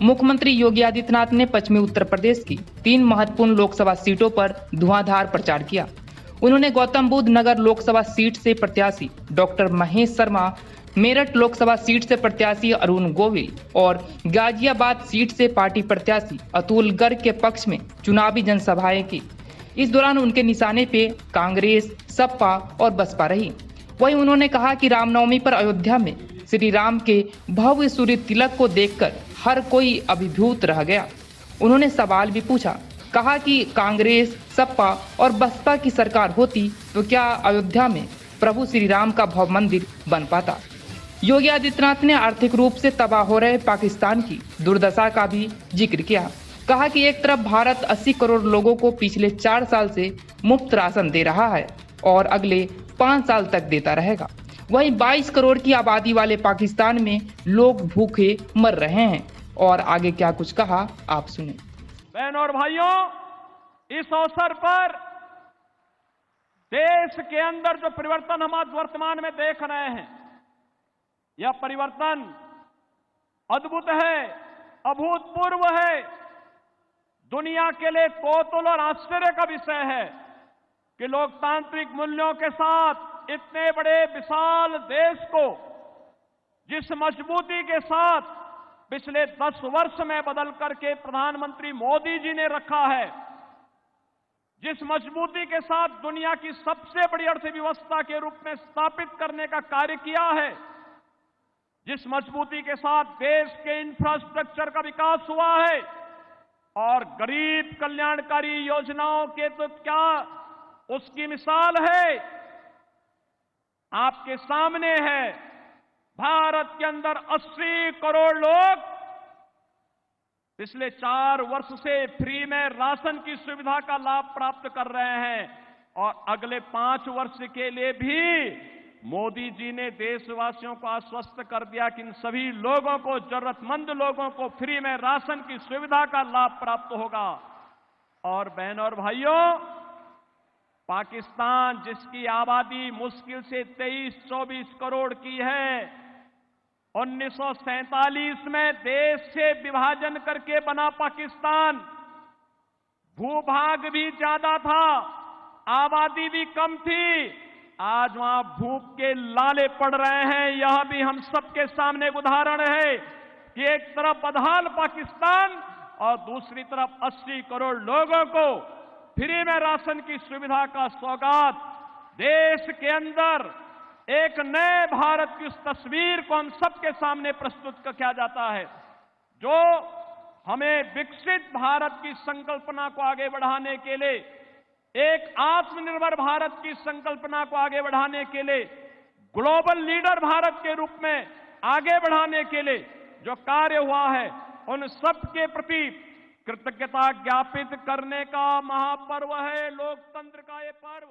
मुख्यमंत्री योगी आदित्यनाथ ने पश्चिमी उत्तर प्रदेश की 3 महत्वपूर्ण लोकसभा सीटों पर धुआंधार प्रचार किया। उन्होंने गौतम बुद्ध नगर लोकसभा सीट से प्रत्याशी डॉक्टर महेश शर्मा, मेरठ लोकसभा सीट से प्रत्याशी अरुण गोविल और गाजियाबाद सीट से पार्टी प्रत्याशी अतुल गर्ग के पक्ष में चुनावी जनसभाएं की। इस दौरान उनके निशाने पे कांग्रेस, सपा और बसपा रही। वहीं उन्होंने कहा कि रामनवमी पर अयोध्या में श्री राम के भव्य सूर्य तिलक को देखकर हर कोई अभिभूत रह गया। उन्होंने सवाल भी पूछा, कहा कि कांग्रेस, सपा और बसपा की सरकार होती तो क्या अयोध्या में प्रभु श्री राम का भव्य मंदिर बन पाता। योगी आदित्यनाथ ने आर्थिक रूप से तबाह हो रहे पाकिस्तान की दुर्दशा का भी जिक्र किया। कहा कि एक तरफ भारत 80 करोड़ लोगों को पिछले 4 साल से मुफ्त राशन दे रहा है और अगले 5 साल तक देता रहेगा। वहीं 22 करोड़ की आबादी वाले पाकिस्तान में लोग भूखे मर रहे हैं। और आगे क्या कुछ कहा, आप सुने। बहनों और भाइयों, इस अवसर पर देश के अंदर जो परिवर्तन हम आज वर्तमान में देख रहे हैं, यह परिवर्तन अद्भुत है, अभूतपूर्व है। दुनिया के लिए कौतूहल और आश्चर्य का विषय है कि लोकतांत्रिक मूल्यों के साथ इतने बड़े विशाल देश को जिस मजबूती के साथ पिछले 10 वर्ष में बदल करके प्रधानमंत्री मोदी जी ने रखा है, जिस मजबूती के साथ दुनिया की सबसे बड़ी अर्थव्यवस्था के रूप में स्थापित करने का कार्य किया है, जिस मजबूती के साथ देश के इंफ्रास्ट्रक्चर का विकास हुआ है और गरीब कल्याणकारी योजनाओं के तो क्या उसकी मिसाल है आपके सामने है। भारत के अंदर 80 करोड़ लोग पिछले 4 वर्ष से फ्री में राशन की सुविधा का लाभ प्राप्त कर रहे हैं और अगले 5 वर्ष के लिए भी मोदी जी ने देशवासियों को आश्वस्त कर दिया कि इन सभी लोगों को, जरूरतमंद लोगों को फ्री में राशन की सुविधा का लाभ प्राप्त होगा। और बहनों और भाइयों, पाकिस्तान जिसकी आबादी मुश्किल से 23-24 करोड़ की है, 1947 में देश से विभाजन करके बना पाकिस्तान, भूभाग भी ज्यादा था, आबादी भी कम थी। आज वहां भूख के लाले पड़ रहे हैं। यह भी हम सबके सामने एक उदाहरण है कि एक तरफ बदहाल पाकिस्तान और दूसरी तरफ 80 करोड़ लोगों को फ्री में राशन की सुविधा का सौगात। देश के अंदर एक नए भारत की उस तस्वीर को हम सबके सामने प्रस्तुत किया जाता है, जो हमें विकसित भारत की संकल्पना को आगे बढ़ाने के लिए, एक आत्मनिर्भर भारत की संकल्पना को आगे बढ़ाने के लिए, ग्लोबल लीडर भारत के रूप में आगे बढ़ाने के लिए जो कार्य हुआ है, उन सबके प्रति कृतज्ञता ज्ञापित करने का महापर्व है लोकतंत्र का ये पर्व।